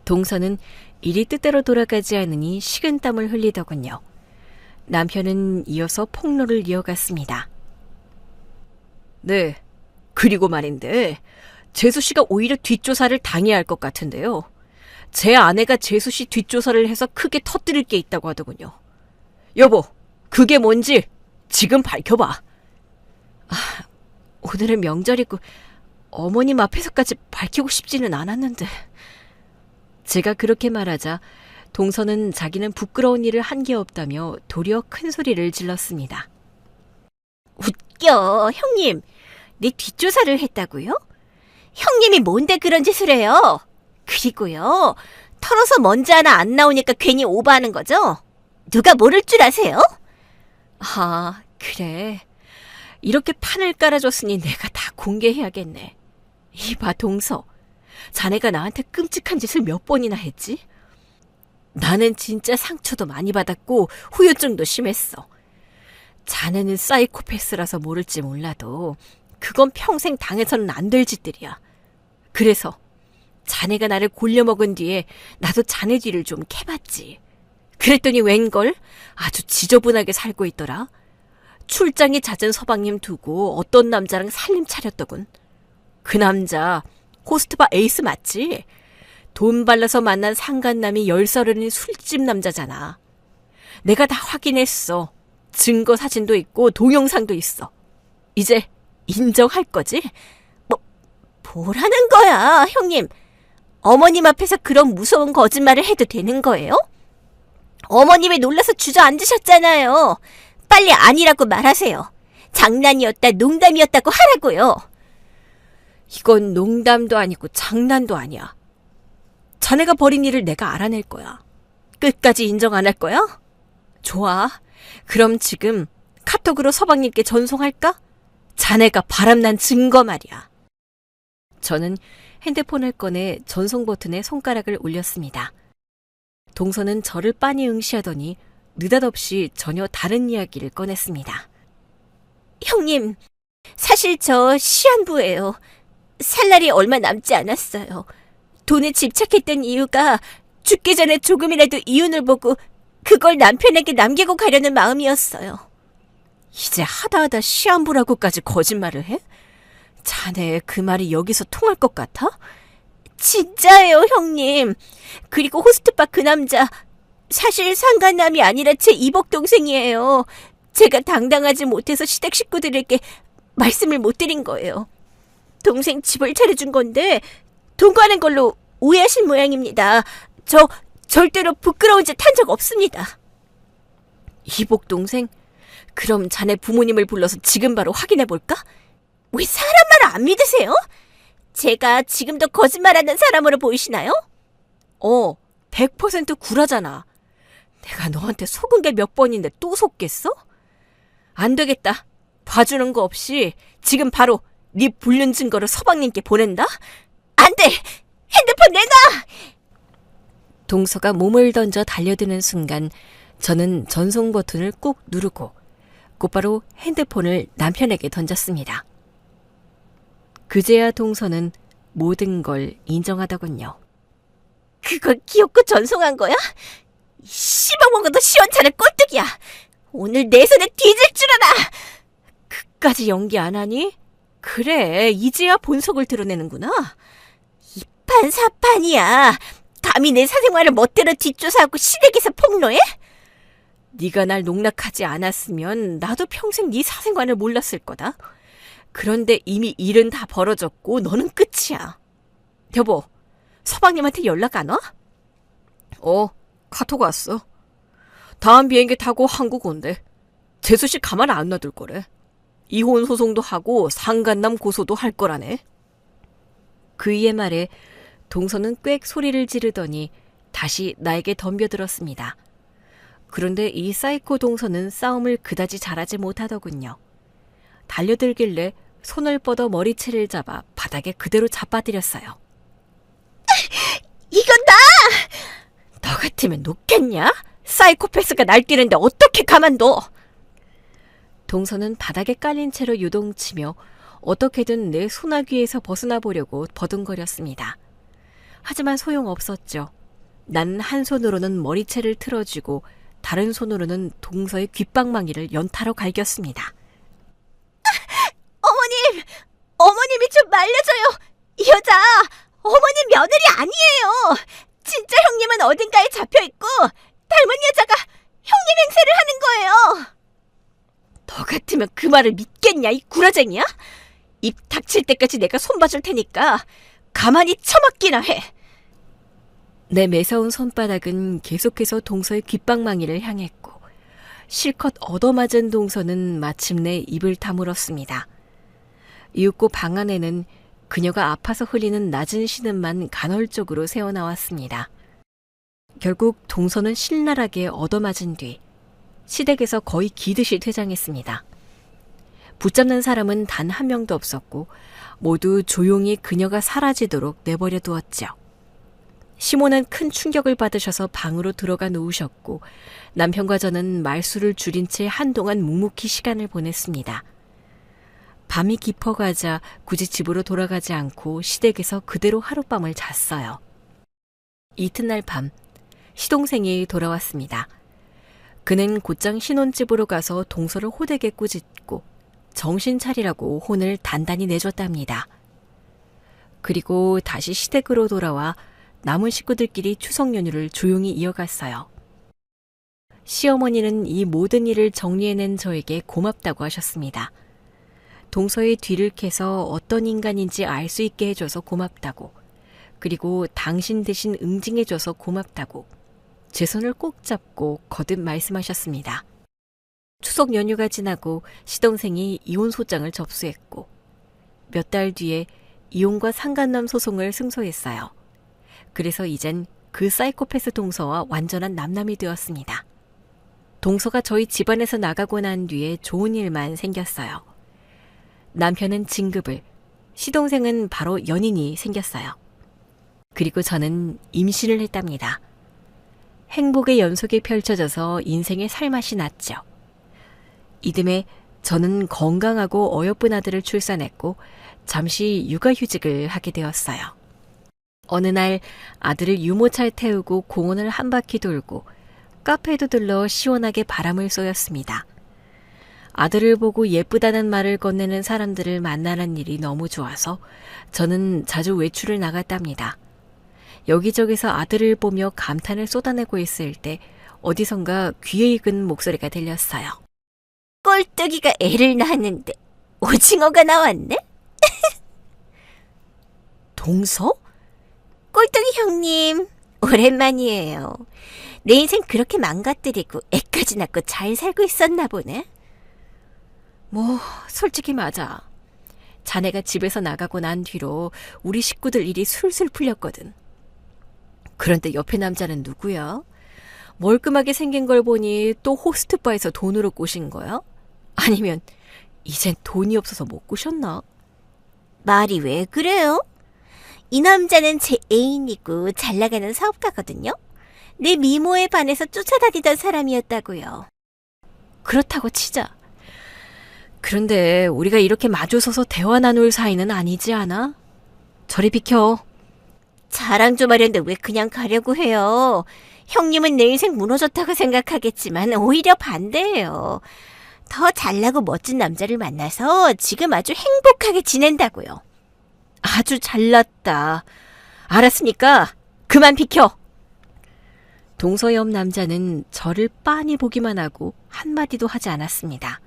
동서는 일이 뜻대로 돌아가지 않으니 식은땀을 흘리더군요. 남편은 이어서 폭로를 이어갔습니다. 네, 그리고 말인데 재수씨가 오히려 뒷조사를 당해야 할 것 같은데요. 제 아내가 재수씨 뒷조사를 해서 크게 터뜨릴 게 있다고 하더군요. 여보, 그게 뭔지 지금 밝혀봐. 오늘은 명절이고 어머님 앞에서까지 밝히고 싶지는 않았는데. 제가 그렇게 말하자 동서는 자기는 부끄러운 일을 한 게 없다며 도리어 큰 소리를 질렀습니다. 웃겨, 형님. 내 뒷조사를 했다고요? 형님이 뭔데 그런 짓을 해요? 그리고요, 털어서 먼지 하나 안 나오니까 괜히 오버하는 거죠? 누가 모를 줄 아세요? 아, 그래. 이렇게 판을 깔아줬으니 내가 다 공개해야겠네. 이봐, 동서. 자네가 나한테 끔찍한 짓을 몇 번이나 했지? 나는 진짜 상처도 많이 받았고 후유증도 심했어. 자네는 사이코패스라서 모를지 몰라도 그건 평생 당해서는 안 될 짓들이야. 그래서 자네가 나를 골려먹은 뒤에 나도 자네 뒤를 좀 캐봤지. 그랬더니 웬걸 아주 지저분하게 살고 있더라. 출장이 잦은 서방님 두고 어떤 남자랑 살림 차렸더군. 그 남자 호스트바 에이스 맞지? 돈 발라서 만난 상간남이 10살어린 술집 남자잖아. 내가 다 확인했어. 증거 사진도 있고 동영상도 있어. 이제 인정할 거지? 뭐라는 거야, 형님? 어머님 앞에서 그런 무서운 거짓말을 해도 되는 거예요? 어머님이 놀라서 주저앉으셨잖아요. 빨리 아니라고 말하세요. 장난이었다, 농담이었다고 하라고요. 이건 농담도 아니고 장난도 아니야. 자네가 벌인 일을 내가 알아낼 거야. 끝까지 인정 안 할 거야? 좋아. 그럼 지금 카톡으로 서방님께 전송할까? 자네가 바람난 증거 말이야. 저는 핸드폰을 꺼내 전송 버튼에 손가락을 올렸습니다. 동서는 저를 빤히 응시하더니 느닷없이 전혀 다른 이야기를 꺼냈습니다. 형님, 사실 저 시한부예요. 살 날이 얼마 남지 않았어요. 돈에 집착했던 이유가 죽기 전에 조금이라도 이윤을 보고 그걸 남편에게 남기고 가려는 마음이었어요. 이제 하다하다 시한부라고까지 거짓말을 해? 자네 그 말이 여기서 통할 것 같아? 진짜예요, 형님. 그리고 호스트바 그 남자, 사실 상간남이 아니라 제 이복 동생이에요. 제가 당당하지 못해서 시댁 식구들에게 말씀을 못 드린 거예요. 동생 집을 차려준 건데 동거하는 걸로 오해하신 모양입니다. 저 절대로 부끄러운 짓 한 적 없습니다. 이복 동생? 그럼 자네 부모님을 불러서 지금 바로 확인해 볼까? 왜 사람 말 안 믿으세요? 제가 지금도 거짓말하는 사람으로 보이시나요? 100% 구라잖아. 내가 너한테 속은 게 몇 번인데 또 속겠어? 안 되겠다. 봐주는 거 없이 지금 바로 네 불륜 증거를 서방님께 보낸다? 안 돼! 핸드폰 내놔! 동서가 몸을 던져 달려드는 순간 저는 전송 버튼을 꾹 누르고 곧바로 핸드폰을 남편에게 던졌습니다. 그제야 동서는 모든 걸 인정하더군요. 그걸 기억고 전송한 거야? 씹어먹어도 시원찮을 꼴뚜기야. 오늘 내 손에 뒤질 줄 알아. 그까지 연기 안 하니? 그래, 이제야 본색을 드러내는구나. 이판사판이야. 감히 내 사생활을 멋대로 뒷조사하고 시댁에서 폭로해? 네가 날 농락하지 않았으면 나도 평생 네 사생활을 몰랐을 거다. 그런데 이미 일은 다 벌어졌고 너는 끝이야. 여보, 서방님한테 연락 안 와? 카톡 왔어. 다음 비행기 타고 한국 온대. 재수씨 가만 안 놔둘 거래. 이혼 소송도 하고 상간남 고소도 할 거라네. 그이의 말에 동서는 꽥 소리를 지르더니 다시 나에게 덤벼들었습니다. 그런데 이 사이코 동서는 싸움을 그다지 잘하지 못하더군요. 달려들길래 손을 뻗어 머리채를 잡아 바닥에 그대로 잡아들였어요. 이건 나! 너 같으면 놓겠냐? 사이코패스가 날뛰는데 어떻게 가만둬? 동서는 바닥에 깔린 채로 요동치며 어떻게든 내 소나귀에서 벗어나 보려고 버둥거렸습니다. 하지만 소용없었죠. 나는 한 손으로는 머리채를 틀어쥐고 다른 손으로는 동서의 귓방망이를 연타로 갈겼습니다. 어머님이 좀 말려줘요. 이 여자 어머님 며느리 아니에요. 진짜 형님은 어딘가에 잡혀있고 닮은 여자가 형님 행세를 하는 거예요. 너 같으면 그 말을 믿겠냐, 이 구라쟁이야? 입 닥칠 때까지 내가 손봐줄 테니까 가만히 처먹기나 해. 내 매서운 손바닥은 계속해서 동서의 귓방망이를 향했고 실컷 얻어맞은 동서는 마침내 입을 다물었습니다. 이윽고 방 안에는 그녀가 아파서 흘리는 낮은 신음만 간헐적으로 새어나왔습니다. 결국 동서는 신랄하게 얻어맞은 뒤 시댁에서 거의 기듯이 퇴장했습니다. 붙잡는 사람은 단 한 명도 없었고 모두 조용히 그녀가 사라지도록 내버려 두었죠. 시모는 큰 충격을 받으셔서 방으로 들어가 누우셨고 남편과 저는 말수를 줄인 채 한동안 묵묵히 시간을 보냈습니다. 밤이 깊어가자 굳이 집으로 돌아가지 않고 시댁에서 그대로 하룻밤을 잤어요. 이튿날 밤 시동생이 돌아왔습니다. 그는 곧장 신혼집으로 가서 동서를 호되게 꾸짖고 정신 차리라고 혼을 단단히 내줬답니다. 그리고 다시 시댁으로 돌아와 남은 식구들끼리 추석 연휴를 조용히 이어갔어요. 시어머니는 이 모든 일을 정리해낸 저에게 고맙다고 하셨습니다. 동서의 뒤를 캐서 어떤 인간인지 알 수 있게 해줘서 고맙다고, 그리고 당신 대신 응징해줘서 고맙다고 제 손을 꼭 잡고 거듭 말씀하셨습니다. 추석 연휴가 지나고 시동생이 이혼 소장을 접수했고 몇 달 뒤에 이혼과 상간남 소송을 승소했어요. 그래서 이젠 그 사이코패스 동서와 완전한 남남이 되었습니다. 동서가 저희 집안에서 나가고 난 뒤에 좋은 일만 생겼어요. 남편은 진급을, 시동생은 바로 연인이 생겼어요. 그리고 저는 임신을 했답니다. 행복의 연속이 펼쳐져서 인생의 살맛이 났죠. 이듬해 저는 건강하고 어여쁜 아들을 출산했고 잠시 육아휴직을 하게 되었어요. 어느 날 아들을 유모차에 태우고 공원을 한 바퀴 돌고 카페에도 들러 시원하게 바람을 쏘였습니다. 아들을 보고 예쁘다는 말을 건네는 사람들을 만나는 일이 너무 좋아서 저는 자주 외출을 나갔답니다. 여기저기서 아들을 보며 감탄을 쏟아내고 있을 때 어디선가 귀에 익은 목소리가 들렸어요. 꼴뚜기가 애를 낳았는데 오징어가 나왔네? 동서? 꼴뚜기 형님, 오랜만이에요. 내 인생 그렇게 망가뜨리고 애까지 낳고 잘 살고 있었나 보네. 뭐 솔직히 맞아. 자네가 집에서 나가고 난 뒤로 우리 식구들 일이 술술 풀렸거든. 그런데 옆에 남자는 누구야? 멀끔하게 생긴 걸 보니 또 호스트바에서 돈으로 꼬신 거야? 아니면 이젠 돈이 없어서 못 꼬셨나? 말이 왜 그래요? 이 남자는 제 애인이고 잘 나가는 사업가거든요. 내 미모에 반해서 쫓아다니던 사람이었다고요. 그렇다고 치자. 그런데 우리가 이렇게 마주서서 대화 나눌 사이는 아니지 않아? 저리 비켜. 자랑 좀 하려는데 왜 그냥 가려고 해요? 형님은 내 인생 무너졌다고 생각하겠지만 오히려 반대예요. 더 잘나고 멋진 남자를 만나서 지금 아주 행복하게 지낸다고요. 아주 잘났다. 알았으니까 그만 비켜. 동서 옆 남자는 저를 빤히 보기만 하고 한마디도 하지 않았습니다.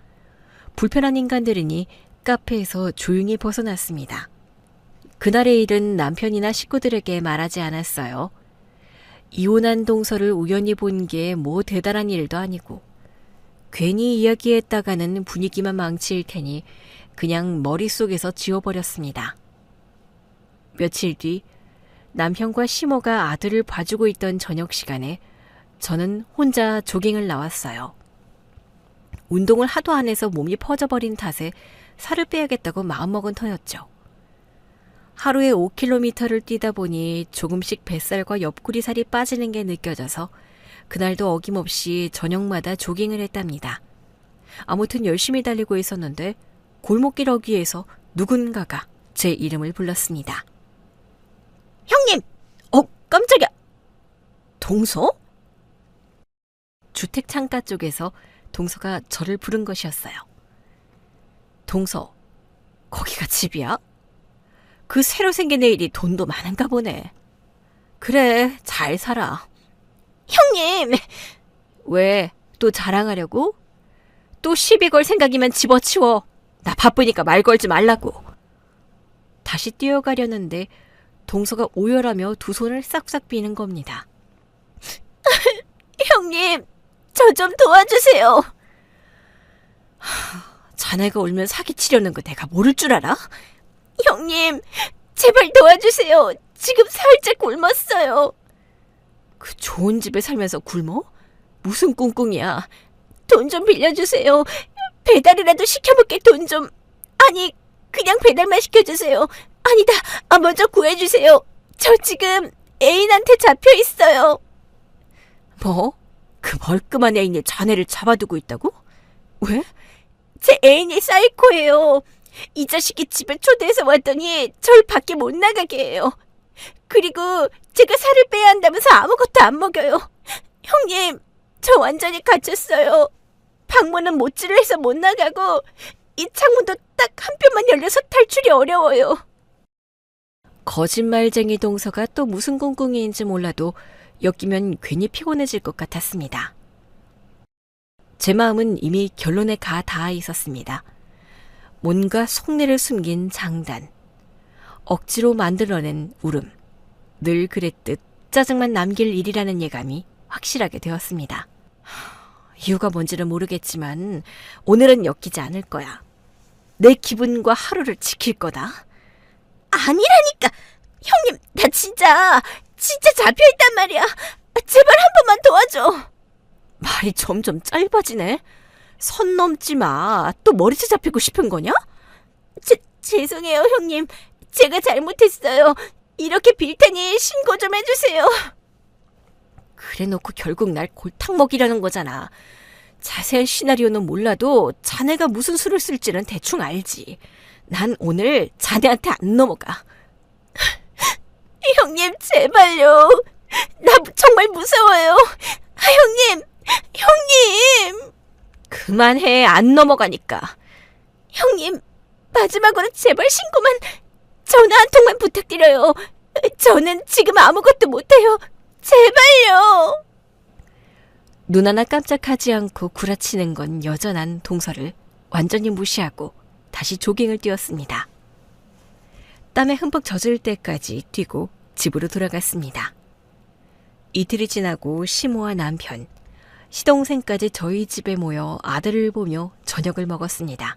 불편한 인간들이니 카페에서 조용히 벗어났습니다. 그날의 일은 남편이나 식구들에게 말하지 않았어요. 이혼한 동서를 우연히 본 게 뭐 대단한 일도 아니고 괜히 이야기했다가는 분위기만 망칠 테니 그냥 머릿속에서 지워버렸습니다. 며칠 뒤 남편과 시모가 아들을 봐주고 있던 저녁 시간에 저는 혼자 조깅을 나왔어요. 운동을 하도 안 해서 몸이 퍼져버린 탓에 살을 빼야겠다고 마음먹은 터였죠. 하루에 5km를 뛰다 보니 조금씩 뱃살과 옆구리 살이 빠지는 게 느껴져서 그날도 어김없이 저녁마다 조깅을 했답니다. 아무튼 열심히 달리고 있었는데 골목길 어귀에서 누군가가 제 이름을 불렀습니다. 형님! 깜짝이야! 동서? 주택 창가 쪽에서 동서가 저를 부른 것이었어요. 동서, 거기가 집이야? 그 새로 생긴 애 일이 돈도 많은가 보네. 그래, 잘 살아. 형님! 왜, 또 자랑하려고? 또 시비 걸 생각이면 집어치워. 나 바쁘니까 말 걸지 말라고. 다시 뛰어가려는데 동서가 오열하며 두 손을 싹싹 비는 겁니다. 형님, 저 좀 도와주세요. 자네가 울면 사기치려는 거 내가 모를 줄 알아? 형님, 제발 도와주세요. 지금 살짝 굶었어요. 그 좋은 집에 살면서 굶어? 무슨 꿍꿍이야? 돈 좀 빌려주세요. 배달이라도 시켜먹게 돈 좀. 아니, 그냥 배달만 시켜주세요. 아니다, 먼저 구해주세요. 저 지금 애인한테 잡혀있어요. 뭐? 그 멀끔한 애인이 자네를 잡아두고 있다고? 왜? 제 애인이 사이코예요. 이 자식이 집에 초대해서 왔더니 절 밖에 못 나가게 해요. 그리고 제가 살을 빼야 한다면서 아무것도 안 먹여요. 형님, 저 완전히 갇혔어요. 방문은 못질을 해서 못 나가고 이 창문도 딱 한 뼘만 열려서 탈출이 어려워요. 거짓말쟁이 동서가 또 무슨 꿍꿍이인지 몰라도 엮이면 괜히 피곤해질 것 같았습니다. 제 마음은 이미 결론에 가 닿아 있었습니다. 뭔가 속내를 숨긴 장단, 억지로 만들어낸 울음, 늘 그랬듯 짜증만 남길 일이라는 예감이 확실하게 되었습니다. 이유가 뭔지는 모르겠지만 오늘은 엮이지 않을 거야. 내 기분과 하루를 지킬 거다. 아니라니까. 형님, 나 진짜 잡혀있단 말이야. 제발 한 번만 도와줘. 말이 점점 짧아지네. 선 넘지 마. 또 머리채 잡히고 싶은 거냐? 죄송해요, 형님. 제가 잘못했어요. 이렇게 빌 테니 신고 좀 해주세요. 그래놓고 결국 날 골탕 먹이려는 거잖아. 자세한 시나리오는 몰라도 자네가 무슨 수를 쓸지는 대충 알지. 난 오늘 자네한테 안 넘어가. 형님, 제발요. 나 정말 무서워요. 형님. 그만해, 안 넘어가니까. 형님, 마지막으로 제발 신고만, 전화 한 통만 부탁드려요. 저는 지금 아무것도 못해요. 제발요. 눈 하나 깜짝하지 않고 구라치는 건 여전한 동서를 완전히 무시하고 다시 조깅을 뛰었습니다. 땀에 흠뻑 젖을 때까지 뛰고 집으로 돌아갔습니다. 이틀이 지나고 시모와 남편, 시동생까지 저희 집에 모여 아들을 보며 저녁을 먹었습니다.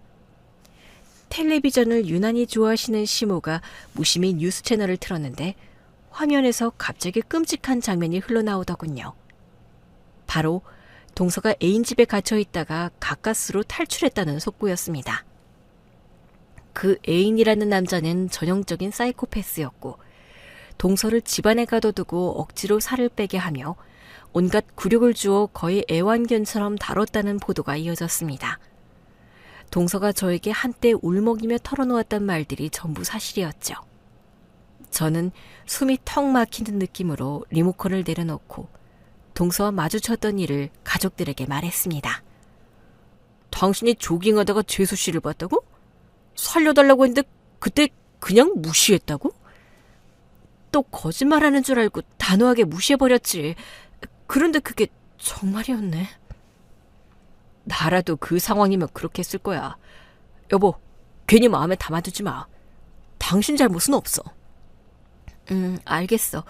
텔레비전을 유난히 좋아하시는 시모가 무심히 뉴스 채널을 틀었는데 화면에서 갑자기 끔찍한 장면이 흘러나오더군요. 바로 동서가 애인 집에 갇혀 있다가 가까스로 탈출했다는 속보였습니다. 그 애인이라는 남자는 전형적인 사이코패스였고 동서를 집안에 가둬두고 억지로 살을 빼게 하며 온갖 굴욕을 주어 거의 애완견처럼 다뤘다는 보도가 이어졌습니다. 동서가 저에게 한때 울먹이며 털어놓았던 말들이 전부 사실이었죠. 저는 숨이 턱 막히는 느낌으로 리모컨을 내려놓고 동서와 마주쳤던 일을 가족들에게 말했습니다. 당신이 조깅하다가 재수 씨를 봤다고? 살려달라고 했는데 그때 그냥 무시했다고? 또 거짓말하는 줄 알고 단호하게 무시해버렸지. 그런데 그게 정말이었네. 나라도 그 상황이면 그렇게 했을 거야. 여보, 괜히 마음에 담아두지 마. 당신 잘못은 없어. 알겠어.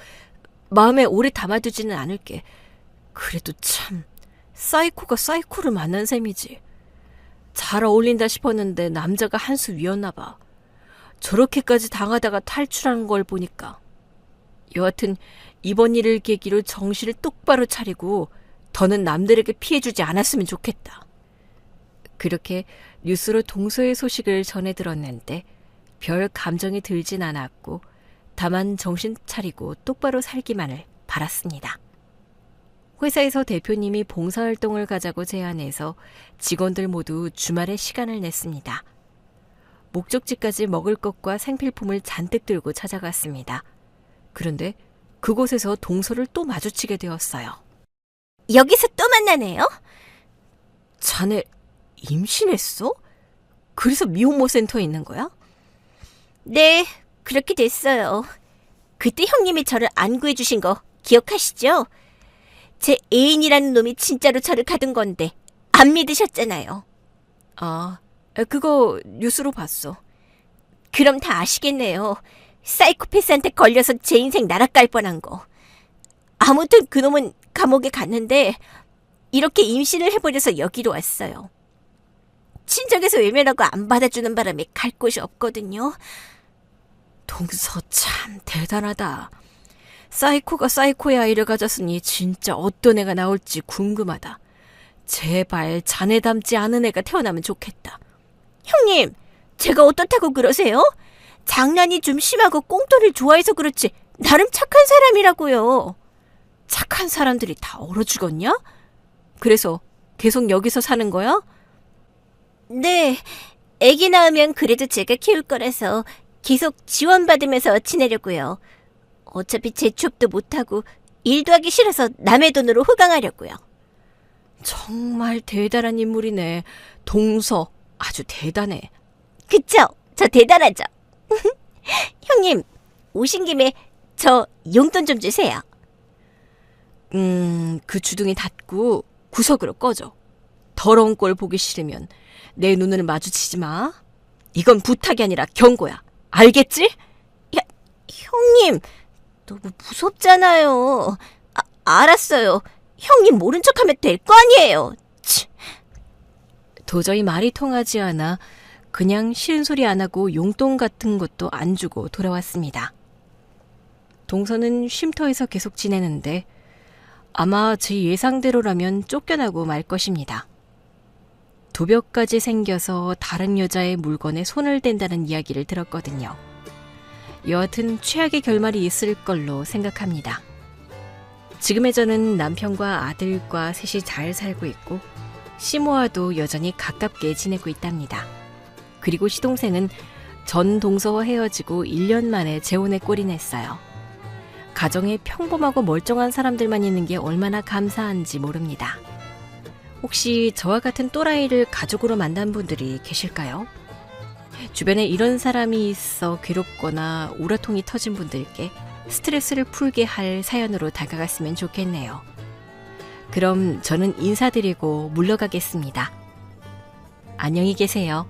마음에 오래 담아두지는 않을게. 그래도 참 사이코가 사이코를 만난 셈이지. 잘 어울린다 싶었는데 남자가 한 수 위였나 봐. 저렇게까지 당하다가 탈출하는 걸 보니까 여하튼 이번 일을 계기로 정신을 똑바로 차리고 더는 남들에게 피해주지 않았으면 좋겠다. 그렇게 뉴스로 동서의 소식을 전해 들었는데 별 감정이 들진 않았고 다만 정신 차리고 똑바로 살기만을 바랐습니다. 회사에서 대표님이 봉사활동을 가자고 제안해서 직원들 모두 주말에 시간을 냈습니다. 목적지까지 먹을 것과 생필품을 잔뜩 들고 찾아갔습니다. 그런데 그곳에서 동서를 또 마주치게 되었어요. 여기서 또 만나네요? 자네 임신했어? 그래서 미혼모 센터에 있는 거야? 네, 그렇게 됐어요. 그때 형님이 저를 안 구해주신 거 기억하시죠? 제 애인이라는 놈이 진짜로 저를 가둔 건데 안 믿으셨잖아요. 아, 그거 뉴스로 봤어. 그럼 다 아시겠네요. 사이코패스한테 걸려서 제 인생 날아갈 뻔한 거. 아무튼 그놈은 감옥에 갔는데 이렇게 임신을 해버려서 여기로 왔어요. 친정에서 외면하고 안 받아주는 바람에 갈 곳이 없거든요. 동서 참 대단하다. 사이코가 사이코의 아이를 가졌으니 진짜 어떤 애가 나올지 궁금하다. 제발 자네 닮지 않은 애가 태어나면 좋겠다. 형님, 제가 어떻다고 그러세요? 장난이 좀 심하고 꽁돈을 좋아해서 그렇지 나름 착한 사람이라고요. 착한 사람들이 다 얼어 죽었냐? 그래서 계속 여기서 사는 거야? 네, 아기 낳으면 그래도 제가 키울 거라서 계속 지원받으면서 지내려고요. 어차피 재취업도 못하고 일도 하기 싫어서 남의 돈으로 호강하려고요. 정말 대단한 인물이네. 동서 아주 대단해. 그쵸? 저 대단하죠? 형님, 오신 김에 저 용돈 좀 주세요. 그 주둥이 닫고 구석으로 꺼져. 더러운 꼴 보기 싫으면 내 눈을 마주치지 마. 이건 부탁이 아니라 경고야. 알겠지? 형님, 너무 무섭잖아요. 알았어요. 형님 모른 척하면 될 거 아니에요. 치. 도저히 말이 통하지 않아 그냥 싫은 소리 안 하고 용돈 같은 것도 안 주고 돌아왔습니다. 동서는 쉼터에서 계속 지내는데 아마 제 예상대로라면 쫓겨나고 말 것입니다. 도벽까지 생겨서 다른 여자의 물건에 손을 댄다는 이야기를 들었거든요. 여하튼 최악의 결말이 있을 걸로 생각합니다. 지금의 저는 남편과 아들과 셋이 잘 살고 있고 시모와도 여전히 가깝게 지내고 있답니다. 그리고 시동생은 전 동서와 헤어지고 1년 만에 재혼에 꼴이 냈어요. 가정에 평범하고 멀쩡한 사람들만 있는 게 얼마나 감사한지 모릅니다. 혹시 저와 같은 또라이를 가족으로 만난 분들이 계실까요? 주변에 이런 사람이 있어 괴롭거나 우라통이 터진 분들께 스트레스를 풀게 할 사연으로 다가갔으면 좋겠네요. 그럼 저는 인사드리고 물러가겠습니다. 안녕히 계세요.